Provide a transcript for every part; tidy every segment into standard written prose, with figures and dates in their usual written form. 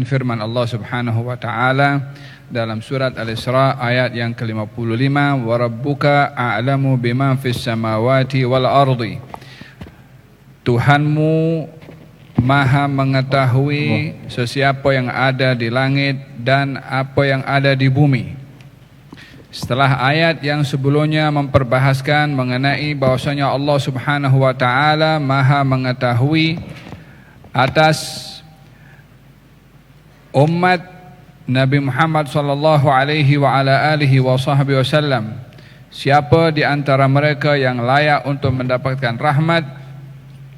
Firman Allah Subhanahu wa taala dalam surat Al-Isra ayat yang ke-55, wa rabbuka a'lamu biman fis samawati wal ardi. Tuhanmu Maha mengetahui sesiapa yang ada di langit dan apa yang ada di bumi. Setelah ayat yang sebelumnya memperbahaskan mengenai bahwasanya Allah Subhanahu wa taala Maha mengetahui atas umat Nabi Muhammad sallallahu alaihi wa ala alihi wa sahbihi wasallam, siapa di antara mereka yang layak untuk mendapatkan rahmat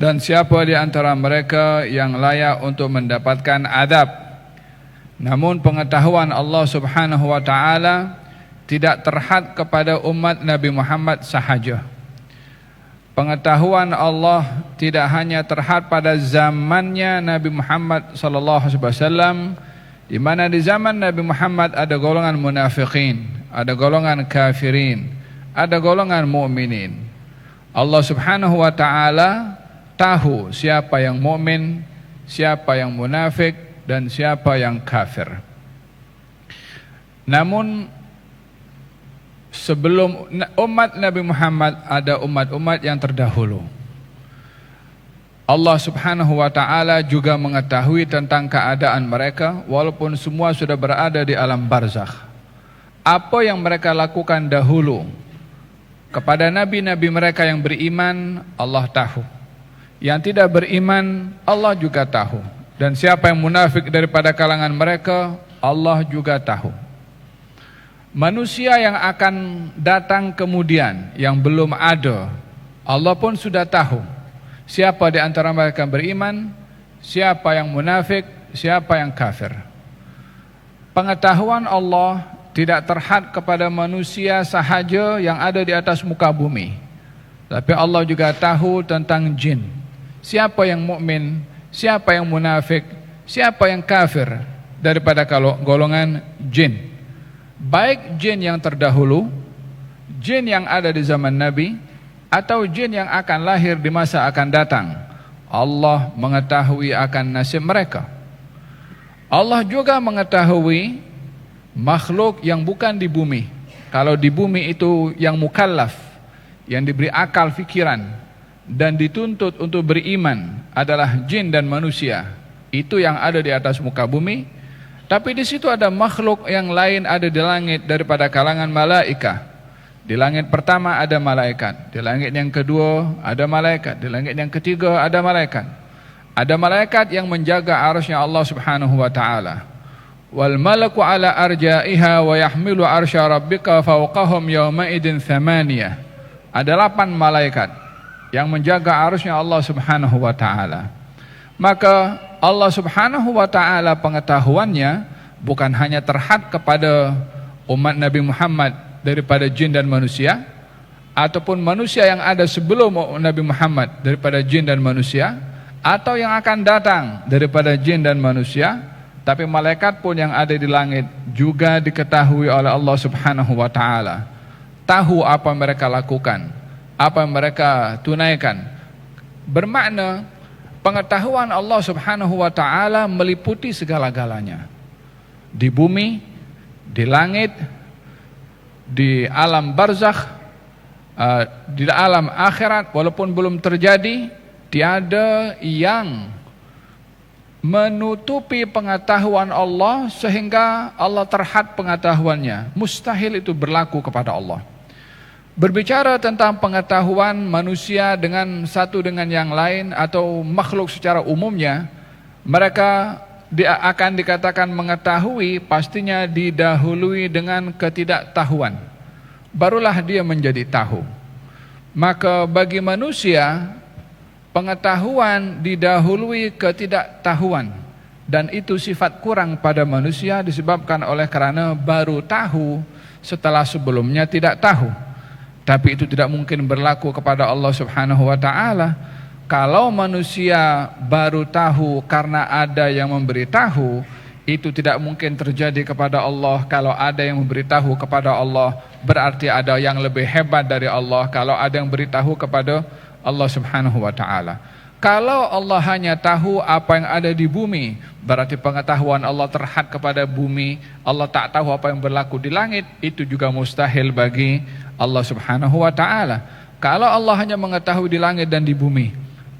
dan siapa di antara mereka yang layak untuk mendapatkan adab. Namun pengetahuan Allah Subhanahu wa taala tidak terhad kepada umat Nabi Muhammad sahaja. Pengetahuan Allah tidak hanya terhad pada zamannya Nabi Muhammad sallallahu alaihi wasallam, di mana di zaman Nabi Muhammad ada golongan munafikin, ada golongan kafirin, ada golongan mukminin. Allah Subhanahu wa taala tahu siapa yang mukmin, siapa yang munafik dan siapa yang kafir. Namun sebelum umat Nabi Muhammad ada umat-umat yang terdahulu. Allah Subhanahu wa taala juga mengetahui tentang keadaan mereka walaupun semua sudah berada di alam barzakh. Apa yang mereka lakukan dahulu kepada nabi-nabi mereka yang beriman, Allah tahu. Yang tidak beriman, Allah juga tahu. Dan siapa yang munafik daripada kalangan mereka, Allah juga tahu. Manusia yang akan datang kemudian yang belum ada, Allah pun sudah tahu. Siapa di antara mereka yang beriman, siapa yang munafik, siapa yang kafir. Pengetahuan Allah tidak terhad kepada manusia sahaja yang ada di atas muka bumi, tapi Allah juga tahu tentang jin. Siapa yang mukmin, siapa yang munafik, siapa yang kafir daripada golongan jin. Baik jin yang terdahulu, jin yang ada di zaman Nabi, atau jin yang akan lahir di masa akan datang, Allah mengetahui akan nasib mereka. Allah juga mengetahui makhluk yang bukan di bumi. Kalau di bumi itu yang mukallaf, yang diberi akal fikiran dan dituntut untuk beriman adalah jin dan manusia. Itu yang ada di atas muka bumi. Tapi di situ ada makhluk yang lain ada di langit daripada kalangan malaikat. Di langit pertama ada malaikat, di langit yang kedua ada malaikat, di langit yang ketiga ada malaikat. Ada malaikat yang menjaga arsy Allah Subhanahu wa taala. Wal malaku ala arja'iha wa yahmilu arsya rabbika fawqahum yawma idin thamaniyah. Ada 8 malaikat yang menjaga arsy Allah Subhanahu wa taala. Maka Allah Subhanahu wa taala pengetahuannya bukan hanya terhad kepada umat Nabi Muhammad daripada jin dan manusia, ataupun manusia yang ada sebelum Nabi Muhammad daripada jin dan manusia, atau yang akan datang daripada jin dan manusia, tapi malaikat pun yang ada di langit juga diketahui oleh Allah Subhanahu wa taala. Tahu apa mereka lakukan, apa mereka tunaikan. Bermakna pengetahuan Allah Subhanahu wa taala meliputi segala-galanya. Di bumi, di langit, di alam barzakh, di alam akhirat, walaupun belum terjadi, tiada yang menutupi pengetahuan Allah sehingga Allah terhad pengetahuannya. Mustahil itu berlaku kepada Allah. Berbicara tentang pengetahuan manusia dengan satu dengan yang lain atau makhluk secara umumnya, mereka akan dikatakan mengetahui pastinya didahului dengan ketidaktahuan. Barulah dia menjadi tahu. Maka bagi manusia, pengetahuan didahului ketidaktahuan. Dan itu sifat kurang pada manusia disebabkan oleh karena baru tahu setelah sebelumnya tidak tahu. Tapi itu tidak mungkin berlaku kepada Allah Subhanahu wa taala. Kalau manusia baru tahu karena ada yang memberitahu, itu tidak mungkin terjadi kepada Allah. Kalau ada yang memberitahu kepada Allah, berarti ada yang lebih hebat dari Allah. Kalau ada yang beritahu kepada Allah Subhanahu wa taala. Kalau Allah hanya tahu apa yang ada di bumi, berarti pengetahuan Allah terhad kepada bumi. Allah tak tahu apa yang berlaku di langit, itu juga mustahil bagi Allah subhanahu wa ta'ala. Kalau Allah hanya mengetahui di langit dan di bumi,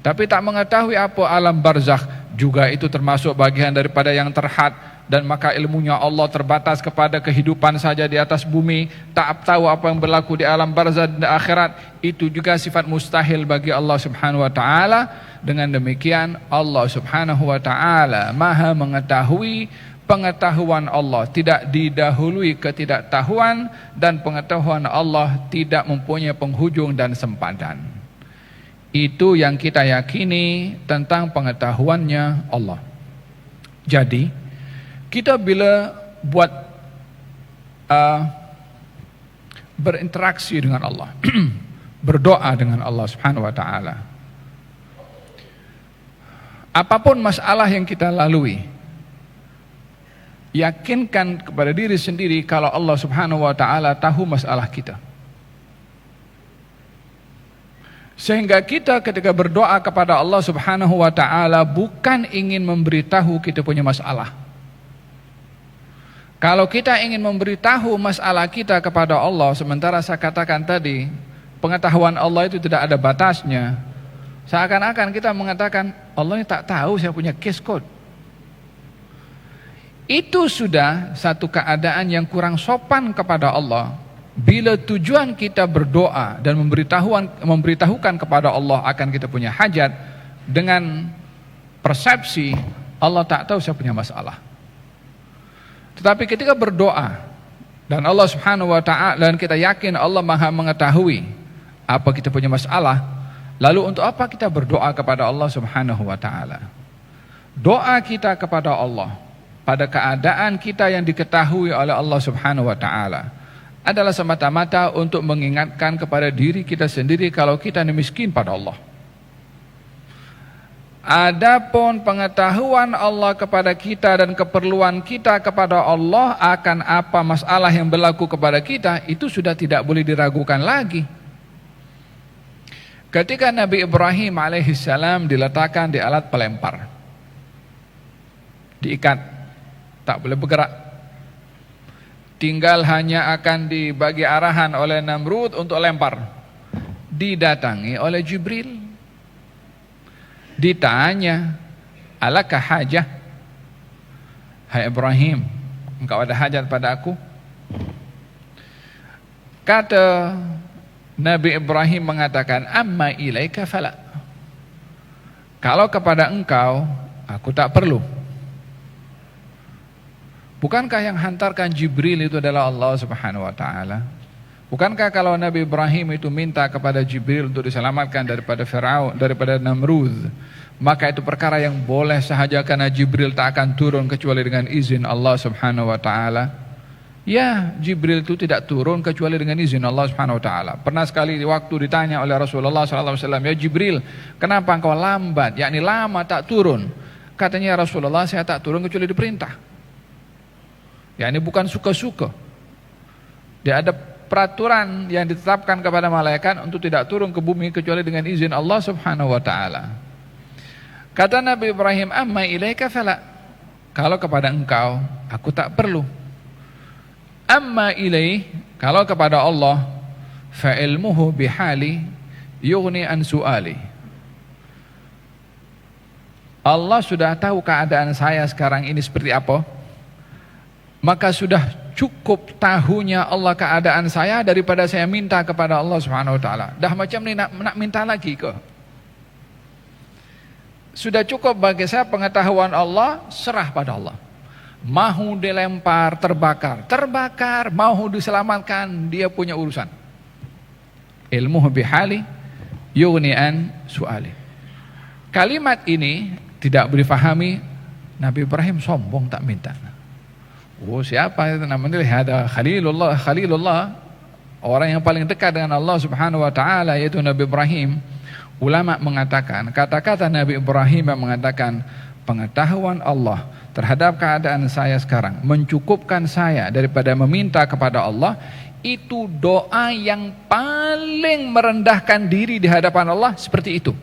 tapi tak mengetahui apa alam barzakh, juga itu termasuk bagian daripada yang terhad. Dan maka ilmunya Allah terbatas kepada kehidupan saja di atas bumi, tak tahu apa yang berlaku di alam barzakh dan akhirat. Itu juga sifat mustahil bagi Allah subhanahu wa ta'ala. Dengan demikian Allah subhanahu wa ta'ala maha mengetahui. Pengetahuan Allah tidak didahului ketidaktahuan, dan pengetahuan Allah tidak mempunyai penghujung dan sempadan. Itu yang kita yakini tentang pengetahuannya Allah. Jadi kita bila buat berinteraksi dengan Allah, berdoa dengan Allah subhanahu wa ta'ala, apapun masalah yang kita lalui, yakinkan kepada diri sendiri kalau Allah subhanahu wa ta'ala tahu masalah kita. Sehingga kita ketika berdoa kepada Allah subhanahu wa ta'ala bukan ingin memberitahu kita punya masalah. Kalau kita ingin memberitahu masalah kita kepada Allah, sementara saya katakan tadi, pengetahuan Allah itu tidak ada batasnya, seakan-akan kita mengatakan Allah ini tak tahu saya punya case code. Itu sudah satu keadaan yang kurang sopan kepada Allah. Bila tujuan kita berdoa dan memberitahukan kepada Allah akan kita punya hajat dengan persepsi Allah tak tahu saya punya masalah. Tetapi ketika berdoa dan Allah subhanahu wa ta'ala, dan kita yakin Allah maha mengetahui apa kita punya masalah, lalu untuk apa kita berdoa kepada Allah subhanahu wa ta'ala? Doa kita kepada Allah pada keadaan kita yang diketahui oleh Allah subhanahu wa ta'ala adalah semata-mata untuk mengingatkan kepada diri kita sendiri kalau kita ini miskin pada Allah. Adapun pengetahuan Allah kepada kita dan keperluan kita kepada Allah akan apa masalah yang berlaku kepada kita, itu sudah tidak boleh diragukan lagi. Ketika Nabi Ibrahim alaihissalam diletakkan di alat pelempar, diikat, tak boleh bergerak, tinggal hanya akan dibagi arahan oleh Namrud untuk lempar. Didatangi oleh Jibril, ditanya, alaka hajah, hai Ibrahim, engkau ada hajat pada aku? Kata Nabi Ibrahim mengatakan, amma ilaika fala, kalau kepada engkau aku tak perlu. Bukankah yang hantarkan Jibril itu adalah Allah subhanahu wa ta'ala? Bukankah kalau Nabi Ibrahim itu minta kepada Jibril untuk diselamatkan daripada Firaun, daripada Namrud, maka itu perkara yang boleh sahaja karena Jibril tak akan turun kecuali dengan izin Allah subhanahu wa ta'ala? Ya, Jibril itu tidak turun kecuali dengan izin Allah subhanahu wa ta'ala. Pernah sekali waktu ditanya oleh Rasulullah SAW, ya Jibril, kenapa engkau lambat, yakni lama tak turun? Katanya, Rasulullah, saya tak turun kecuali diperintah. Ya, ini bukan suka-suka. Dia ada peraturan yang ditetapkan kepada malaikat untuk tidak turun ke bumi kecuali dengan izin Allah subhanahu wa ta'ala. Kata Nabi Ibrahim, amma ilaika fala, kalau kepada engkau aku tak perlu. Amma ilaih, kalau kepada Allah, fa ilmuhu bihali yughni an su'ali. Allah sudah tahu keadaan saya sekarang ini seperti apa, maka sudah cukup tahunya Allah keadaan saya daripada saya minta kepada Allah subhanahu wa ta'ala. Dah macam ni nak minta lagi ke? Sudah cukup bagi saya pengetahuan Allah, serah pada Allah. Mahu dilempar, terbakar, mahu diselamatkan, dia punya urusan. Ilmuhu bihali yughni an su'ali. Kalimat ini tidak boleh difahami Nabi Ibrahim sombong tak minta. Oh, siapa itu namanya? Ada Khalilullah, orang yang paling dekat dengan Allah subhanahu wa ta'ala, yaitu Nabi Ibrahim. Ulama mengatakan, kata-kata Nabi Ibrahim yang mengatakan, pengetahuan Allah terhadap keadaan saya sekarang mencukupkan saya daripada meminta kepada Allah. Itu doa yang paling merendahkan diri di hadapan Allah, seperti itu.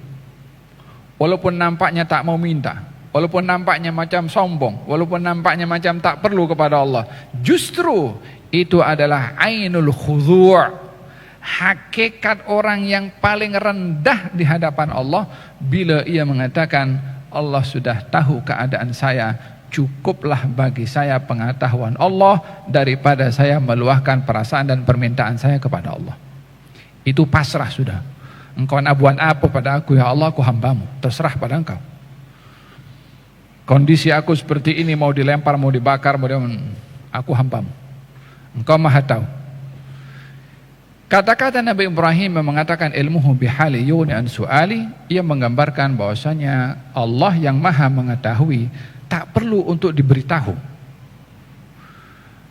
walaupun nampaknya tak mau minta, walaupun nampaknya macam sombong, walaupun nampaknya macam tak perlu kepada Allah, justru itu adalah ainul khudhu', hakikat orang yang paling rendah di hadapan Allah bila ia mengatakan, Allah sudah tahu keadaan saya, cukuplah bagi saya pengetahuan Allah daripada saya meluahkan perasaan dan permintaan saya kepada Allah. Itu pasrah sudah. Engkau nak buat apa pada aku ya Allah, aku hambamu, terserah pada engkau. Kondisi aku seperti ini, mau dilempar, mau dibakar, aku hambamu, engkau maha tahu. Kata-kata Nabi Ibrahim yang mengatakan ilmuhu bihali yuni an su'ali, ia menggambarkan bahwasanya Allah yang maha mengetahui tak perlu untuk diberitahu.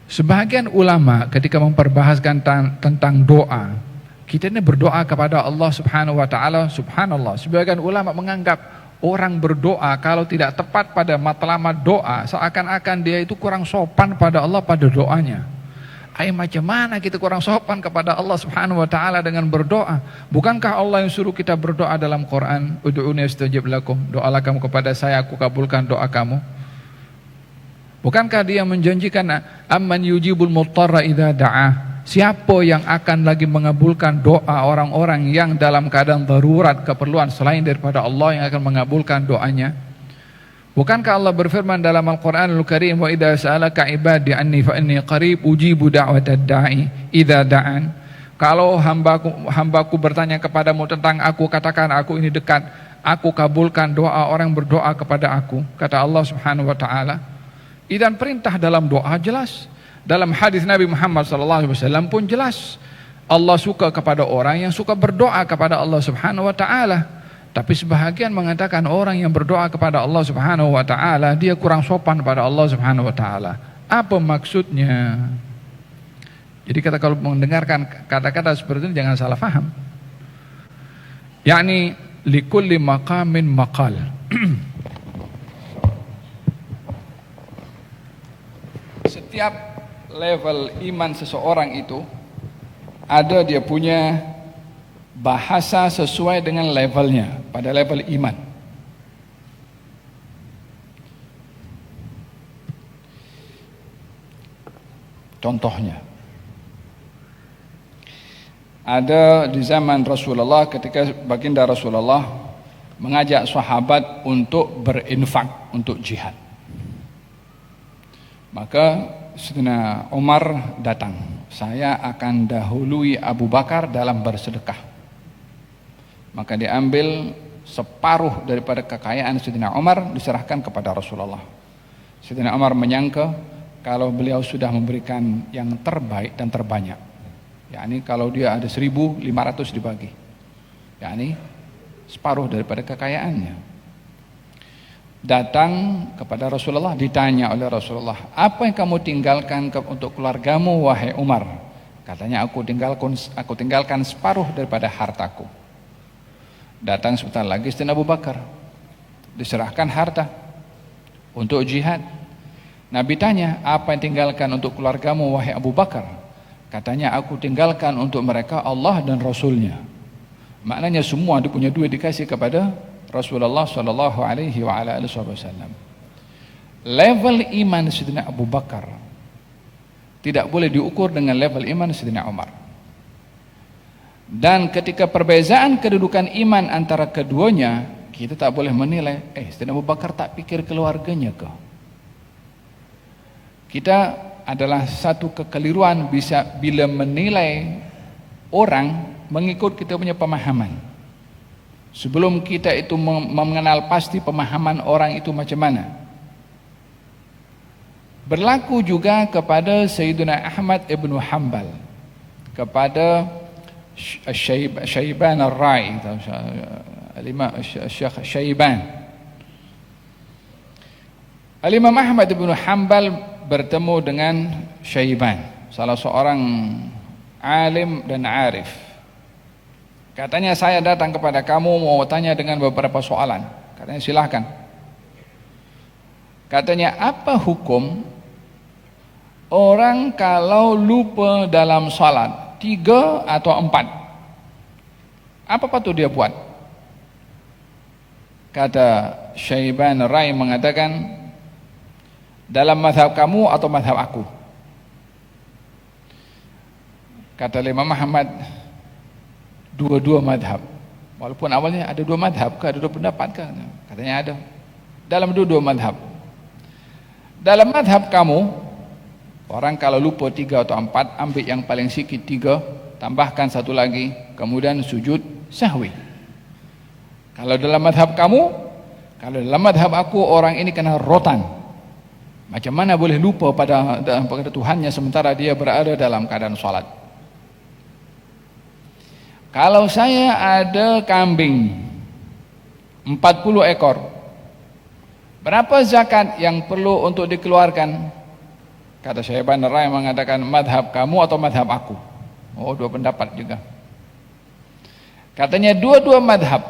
Sebahagian ulama ketika memperbahaskan tentang doa, kita ini berdoa kepada Allah subhanahu wa ta'ala, subhanallah, sebagian ulama menganggap orang berdoa kalau tidak tepat pada matlamat doa, seakan-akan dia itu kurang sopan pada Allah pada doanya. Macam mana kita kurang sopan kepada Allah subhanahu wa ta'ala dengan berdoa? Bukankah Allah yang suruh kita berdoa dalam Quran, ud'uni astajib lakum, doalah kamu kepada saya, aku kabulkan doa kamu. Bukankah dia menjanjikan amman yujibul muttarra idza da'ah, siapa yang akan lagi mengabulkan doa orang-orang yang dalam keadaan darurat, keperluan selain daripada Allah yang akan mengabulkan doanya? Bukankah Allah berfirman dalam Al-Quranul Karim, wa idza sa'alaka ibadi anni fa inni qarib ujibu da'watad da'i idza da'an. Kalau hambaku bertanya kepadamu tentang aku, katakan aku ini dekat, aku kabulkan doa orang berdoa kepada aku, kata Allah subhanahu wa ta'ala. Dan perintah dalam doa jelas, dalam hadis Nabi Muhammad SAW pun jelas, Allah suka kepada orang yang suka berdoa kepada Allah subhanahu wa ta'ala. Tapi sebahagian mengatakan orang yang berdoa kepada Allah subhanahu wa ta'ala, dia kurang sopan pada Allah subhanahu wa ta'ala. Apa maksudnya? Jadi kalau mendengarkan kata-kata seperti ini jangan salah faham. Yakni likulli maqamin maqal. Setiap level iman seseorang itu ada dia punya bahasa sesuai dengan levelnya, pada level iman. Contohnya, ada di zaman Rasulullah ketika baginda Rasulullah mengajak sahabat untuk berinfak, untuk jihad. Maka Sayyidina Umar datang, saya akan dahului Abu Bakar dalam bersedekah. Maka diambil separuh daripada kekayaan Sayyidina Umar diserahkan kepada Rasulullah. Sayyidina Umar menyangka kalau beliau sudah memberikan yang terbaik dan terbanyak, yakni kalau dia ada 1.500 dibagi, yakni separuh daripada kekayaannya. Datang kepada Rasulullah, ditanya oleh Rasulullah, apa yang kamu tinggalkan untuk keluargamu wahai Umar? Katanya aku tinggalkan separuh daripada hartaku. Datang sebentar lagi Sayyidina Abu Bakar, diserahkan harta untuk jihad. Nabi tanya, apa yang tinggalkan untuk keluargamu wahai Abu Bakar? Katanya aku tinggalkan untuk mereka Allah dan Rasulnya. Maknanya semua dia punya duit dikasih kepada Rasulullah sallallahu alaihi wasallam. Level iman Sayyidina Abu Bakar tidak boleh diukur dengan level iman Sayyidina Umar. Dan ketika perbezaan kedudukan iman antara keduanya, kita tak boleh menilai, Sayyidina Abu Bakar tak pikir keluarganya ke? Kita adalah satu kekeliruan bisa bila menilai orang mengikut kita punya pemahaman. Sebelum kita itu mengenal pasti pemahaman orang itu macam mana. Berlaku juga kepada Sayyidina Ahmad ibn Hanbal, kepada Syaiban Ar-Ra'i, Syekh Syaiban. Al-Imam Ahmad ibn Hanbal bertemu dengan Syaiban, salah seorang alim dan arif. Katanya, saya datang kepada kamu mau tanya dengan beberapa soalan. Katanya, silahkan. Katanya, apa hukum orang kalau lupa dalam salat 3 atau 4? Apa patut dia buat? Kata Syaiban Rai mengatakan, dalam mazhab kamu atau mazhab aku? Kata Imam Ahmad, dua-dua mazhab. Walaupun awalnya ada dua mazhab, ada dua pendapat kan? Katanya ada. Dalam dua-dua mazhab. Dalam mazhab kamu, orang kalau lupa 3 atau 4, ambil yang paling sikit 3, tambahkan 1 lagi, kemudian sujud sahwi. Kalau dalam mazhab kamu, kalau dalam mazhab aku, orang ini kena rotan. Macam mana boleh lupa pada Tuhannya sementara dia berada dalam keadaan salat? Kalau saya ada kambing 40 ekor, berapa zakat yang perlu untuk dikeluarkan? Kata Syaiban Rai mengatakan, madhab kamu atau madhab aku? Oh, dua pendapat juga. Katanya dua-dua madhab.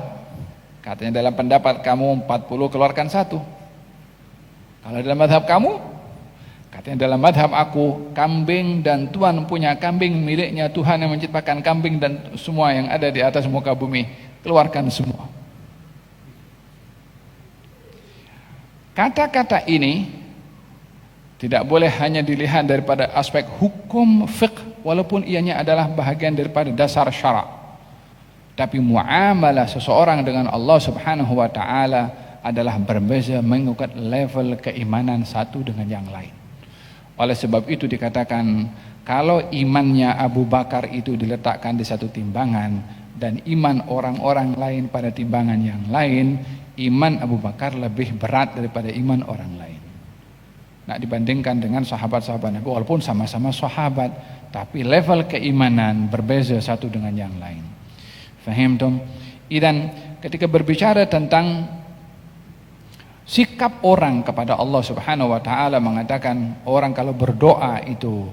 Katanya dalam pendapat kamu 40, keluarkan 1. Kalau dalam madhab kamu, katanya dalam madhab aku, kambing dan tuan punya kambing miliknya Tuhan yang menciptakan kambing dan semua yang ada di atas muka bumi, keluarkan semua. Kata-kata ini tidak boleh hanya dilihat daripada aspek hukum fiqh, walaupun ianya adalah bahagian daripada dasar syarak. Tapi muamalah seseorang dengan Allah Subhanahu wa taala adalah berbeza mengikut level keimanan satu dengan yang lain. Oleh sebab itu dikatakan, kalau imannya Abu Bakar itu diletakkan di satu timbangan dan iman orang-orang lain pada timbangan yang lain, iman Abu Bakar lebih berat daripada iman orang lain. Nak dibandingkan dengan sahabat-sahabat Nabi, walaupun sama-sama sahabat, tapi level keimanan berbeza satu dengan yang lain. Fahimtum? Dan ketika berbicara tentang sikap orang kepada Allah Subhanahu wa taala, mengatakan orang kalau berdoa itu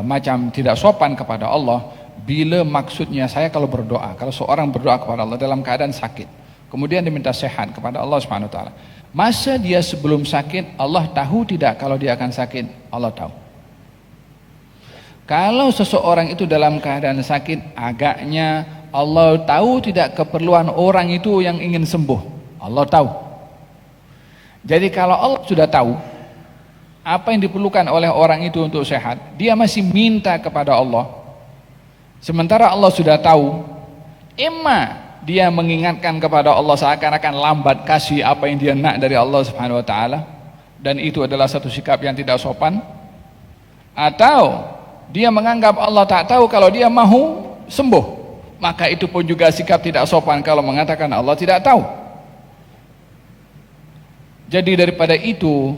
macam tidak sopan kepada Allah, bila maksudnya saya kalau berdoa, kalau seorang berdoa kepada Allah dalam keadaan sakit, kemudian diminta sehat kepada Allah Subhanahu wa taala, masa dia sebelum sakit Allah tahu tidak kalau dia akan sakit? Allah tahu. Kalau seseorang itu dalam keadaan sakit, agaknya Allah tahu tidak keperluan orang itu yang ingin sembuh? Allah tahu. Jadi kalau Allah sudah tahu apa yang diperlukan oleh orang itu untuk sehat, dia masih minta kepada Allah, sementara Allah sudah tahu, dia mengingatkan kepada Allah seakan-akan lambat kasih apa yang dia nak dari Allah Subhanahu wa taala, dan itu adalah satu sikap yang tidak sopan, atau dia menganggap Allah tak tahu kalau dia mahu sembuh, maka itu pun juga sikap tidak sopan kalau mengatakan Allah tidak tahu. Jadi daripada itu,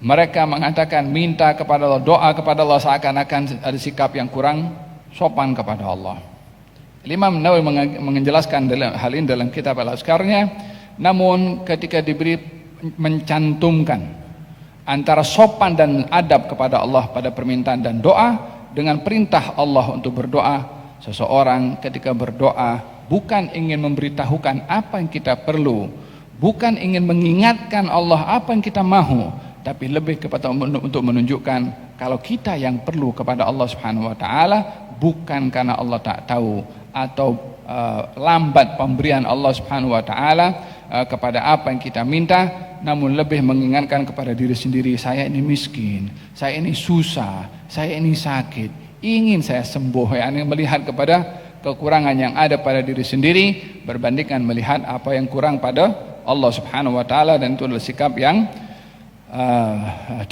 mereka mengatakan minta kepada Allah, doa kepada Allah seakan-akan ada sikap yang kurang sopan kepada Allah. Imam Nawawi menjelaskan hal ini dalam kitab Al-Azkarnya, namun ketika diberi mencantumkan antara sopan dan adab kepada Allah pada permintaan dan doa dengan perintah Allah untuk berdoa, seseorang ketika berdoa bukan ingin memberitahukan apa yang kita perlu, bukan ingin mengingatkan Allah apa yang kita mahu, tapi lebih kepada untuk menunjukkan kalau kita yang perlu kepada Allah Subhanahu wa taala, bukan karena Allah tak tahu atau lambat pemberian Allah Subhanahu wa taala kepada apa yang kita minta, namun lebih mengingatkan kepada diri sendiri, saya ini miskin, saya ini susah, saya ini sakit, ingin saya sembuh, yang melihat kepada kekurangan yang ada pada diri sendiri berbandingkan melihat apa yang kurang pada Allah Subhanahu wa taala, dan itu adalah sikap yang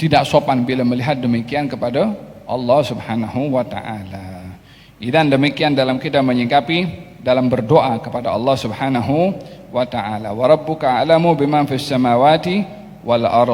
tidak sopan bila melihat demikian kepada Allah Subhanahu wa taala. Dan demikian dalam kita menyikapi dalam berdoa kepada Allah Subhanahu wa taala. Wa rabbuka a'lamu biman fis samawati wal ardh.